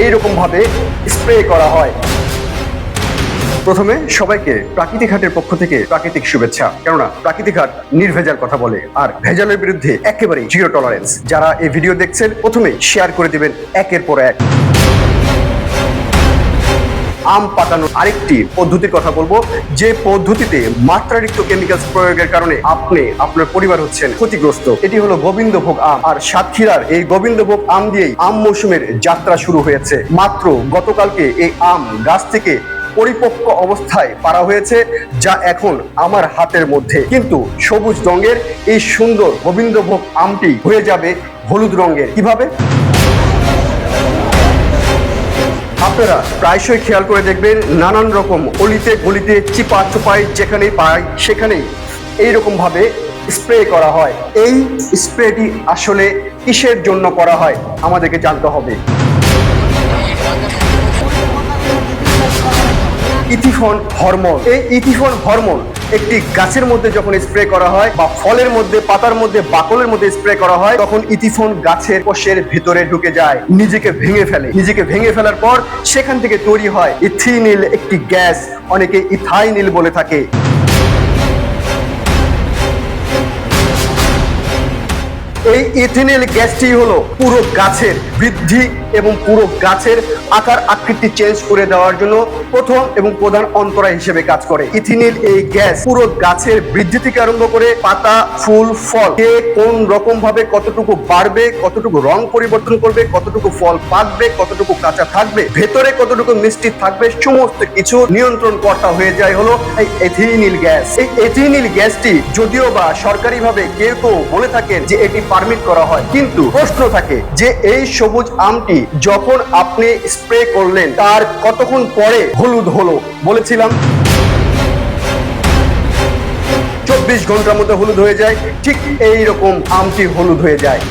এইরকম ভাবে স্প্রে করা হয়। প্রথমে সবাইকে প্রাকৃতিক হাটের পক্ষ থেকে প্রাকৃতিক শুভেচ্ছা। কেননা প্রাকৃতিক হাট নির্ভেজাল কথা বলে, আর ভেজালের বিরুদ্ধে একেবারে জিরো টলারেন্স। যারা এই ভিডিও দেখছেন প্রথমে শেয়ার করে দিবেন একের পর এক। আম পাকানোর আরেকটি পদ্ধতির কথা বলবো, যে পদ্ধতিতে মাত্রাতিরিক্ত কেমিক্যালস প্রয়োগের কারণে আপনি আপনার পরিবার হচ্ছেন ক্ষতিগ্রস্ত। এটি হলো গোবিন্দভোগ আম। আর সাতক্ষীরার এই গোবিন্দভোগ আম দিয়েই আম মৌসুমের যাত্রা শুরু হয়েছে। মাত্র গতকালকে এই আম গাছ থেকে পরিপক্ক অবস্থায় পারা হয়েছে, যা এখন আমার হাতের মধ্যে। কিন্তু সবুজ রঙের এই সুন্দর গোবিন্দভোগ আমটি হয়ে যাবে হলুদ রঙের। কিভাবে? আপনারা প্রায়শই খেয়াল করে দেখবেন, নানান রকম অলিতে গলিতে চিপা চোপাই যেখানেই পাই সেখানেই এইরকম ভাবে স্প্রে করা হয়। এই স্প্রেটি আসলে কিসের জন্য করা হয় আমাদেরকে জানতে হবে। ইথিফন হরমোন। এই ইথিফন হরমোন একটি গাছের মধ্যে যখন স্প্রে করা হয় বা ফলের মধ্যে, পাতার মধ্যে, বাকলের মধ্যে স্প্রে করা হয়, তখন ইথিফন গাছের কোষের ভিতরে ঢুকে যায়, নিজেকে ভেঙে ফেলে। নিজেকে ভেঙে ফেলার পর সেখান থেকে তৈরি হয় ইথিনিল, একটি গ্যাস, অনেকে ইথাইনিল বলে থাকে। এই ইথিনিল গ্যাসটি হলো পুরো গাছের বৃদ্ধি এবং পুরো গাছের আকার আকৃতি চেঞ্জ করে দেওয়ার জন্য প্রথম এবং প্রধান অন্তরা হিসেবে কাজ করে। ইথিনিল এই গ্যাস পুরো গাছের বৃদ্ধি থেকে আরম্ভ করে পাতা, ফুল, ফল কে কোন রকম ভাবে কতটুকু বাড়বে, কতটুকু রং পরিবর্তন করবে, কতটুকু ফল পাকবে, কতটুকু কাঁচা থাকবে, ভেতরে কতটুকু মিষ্টি থাকবে, সমস্ত কিছু নিয়ন্ত্রণ কর্তা হয়ে যায় হলো এই ইথিনিল গ্যাস। এই ইথিনিল গ্যাসটি যদিও বা সরকারিভাবে কেউ কেউ বলে থাকেন যে এটি পারমিট করা হয়, কিন্তু প্রশ্ন থাকে যে এই সবুজ আমটি যখন আপনি স্প্রে করলেন তার কতক্ষণ পরে হলুদ হলো? বলেছিলাম 24 ঘন্টার মধ্যে হলুদ হয়ে যায়। ঠিক এইরকম আমটি হলুদ হয়ে যায়।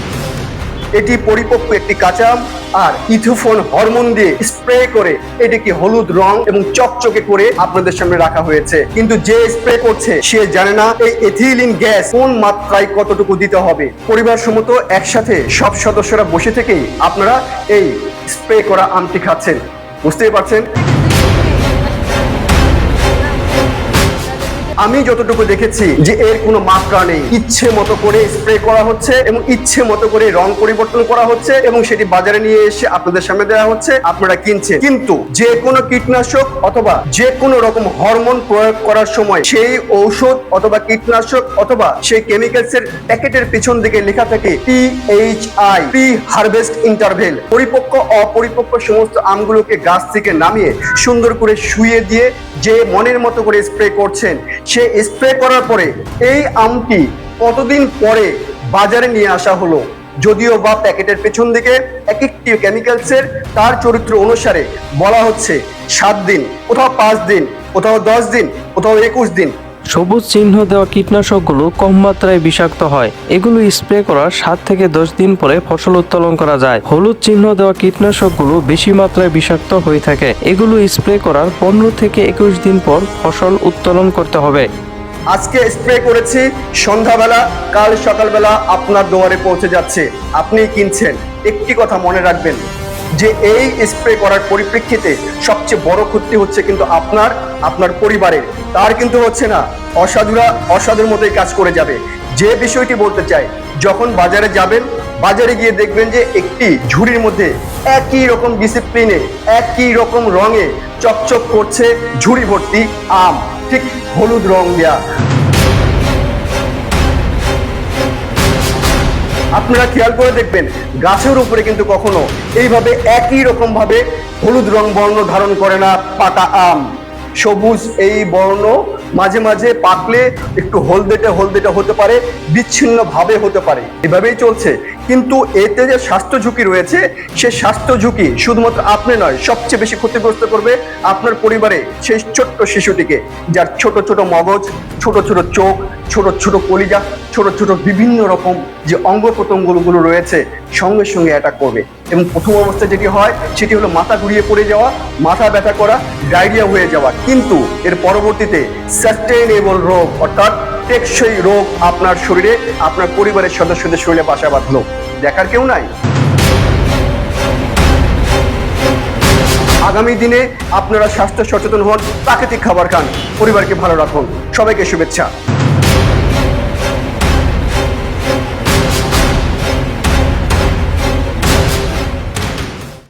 এটি পরিপক্ক একটি কাঁচা আম, আর ইথিফন হরমোন দিয়ে স্প্রে করে এটিকে হলুদ রং এবং চকচকে করে আপনাদের সামনে রাখা হয়েছে। কিন্তু যে স্প্রে করছে সে জানে না এই ইথিলিন গ্যাস কোন মাত্রায় কতটুকু দিতে হবে। পরিবার সমত একসাথে সব সদস্যরা বসে থেকেই আপনারা এই স্প্রে করা আমটি খাচ্ছেন। বুঝতেই পারছেন। আমি যতটুকু দেখেছি যে এর কোনো মাত্রা নেই, ইচ্ছে মতো করে স্প্রে করা হচ্ছে এবং ইচ্ছে মতো করে রং পরিবর্তন করা হচ্ছে এবং সেটি বাজারে নিয়ে এসে আপনাদের সামনে দেওয়া হচ্ছে, আপনারা কিনছেন। কিন্তু যে কোনো কীটনাশক অথবা যে কোনো রকম হরমোন প্রয়োগ করার সময় সেই ঔষধ অথবা কীটনাশক অথবা সেই কেমিক্যালস এর প্যাকেটের পিছন দিকে লেখা থাকে PHI, প্রি হারভেস্ট ইন্টারভেল। পরিপক্ক অপরিপক্ক সমস্ত আমগুলোকে গাছ থেকে নামিয়ে সুন্দর করে শুইয়ে দিয়ে যে মনের মতো করে স্প্রে করছেন, সে স্প্রে করার পরে এই আমটি কতদিন পরে বাজারে নিয়ে আসা হলো, যদিও বা প্যাকেটের পেছন দিকে এক একটি কেমিক্যালসের তার চরিত্র অনুসারে বলা হচ্ছে 7 দিন, কোথাও 5 দিন, কোথাও 10 দিন, কোথাও 21 দিন। সবুজ চিহ্ন দেওয়া কীটনাশকগুলো কম মাত্রায় বিষাক্ত হয়। এগুলো স্প্রে করার 7 থেকে 10 দিন পরে ফসল উত্তোলন করা যায়। হলুদ চিহ্ন দেওয়া কীটনাশকগুলো বেশি মাত্রায় বিষাক্ত হয়ে থাকে। এগুলো স্প্রে করার 15 থেকে 21 দিন পর ফসল উত্তোলন করতে হবে। আজকে স্প্রে করেছি সন্ধ্যাবেলা, কাল সকালবেলা আপনার দুয়ারে পৌঁছে যাচ্ছে, আপনি কিনছেন। একটি কথা মনে রাখবেন যে এই স্প্রে করার পরিপ্রেক্ষিতে সবচেয়ে বড় ক্ষতি হচ্ছে কিন্তু আপনার পরিবারের। তার কিন্তু হচ্ছে না, অসাধুরা অসাধুর মতোই কাজ করে যাবে। যে বিষয়টি বলতে চাই, যখন বাজারে যাবেন, বাজারে গিয়ে দেখবেন যে একটি ঝুড়ির মধ্যে একই রকম ডিসিপ্লিনে, একই রকম রঙে চকচক করছে ঝুড়ি ভর্তি আম, ঠিক হলুদ রং দেয়া। আপনারা খেয়াল করে দেখবেন গাছের উপরে কিন্তু কখনো এইভাবে একই রকম ভাবে হলুদ রং বর্ণ ধারণ করে না পাকা আম। সবুজ এই বর্ণ মাঝে মাঝে পাকলে একটু হলদেটে হলদেটে হতে পারে, বিচ্ছিন্ন ভাবে হতে পারে, এভাবেই চলছে। কিন্তু এতে যে স্বাস্থ্য ঝুঁকি রয়েছে, সে স্বাস্থ্য ঝুঁকি শুধুমাত্র আপনি নয়, সবচেয়ে বেশি ক্ষতিগ্রস্ত করবে আপনার পরিবারে সেই ছোট্ট শিশুটিকে, যার ছোট ছোট মগজ, ছোট ছোট চোখ, ছোট ছোট কলিজা, ছোট ছোট বিভিন্ন রকম যে অঙ্গ প্রত্যঙ্গগুলো রয়েছে সঙ্গে সঙ্গে অ্যাটাক করবে। এবং প্রথম অবস্থায় যেটি হয় সেটি হলো মাথা ঘুরিয়ে পড়ে যাওয়া, মাথা ব্যথা করা, ডায়রিয়া হয়ে যাওয়া। কিন্তু এর পরবর্তীতে সাস্টেইনেবল রোগ অর্থাৎ টেকসই রোগ আপনার শরীরে, আপনার পরিবারের সদস্যদের শরীরে বাসা বাঁধলো। দেখার কেউ নাই। আগামী দিনে আপনারা স্বাস্থ্য সচেতন হন, প্রাকৃতিক খাবার খান, পরিবারকে ভালো রাখুন। সবাইকে শুভেচ্ছা।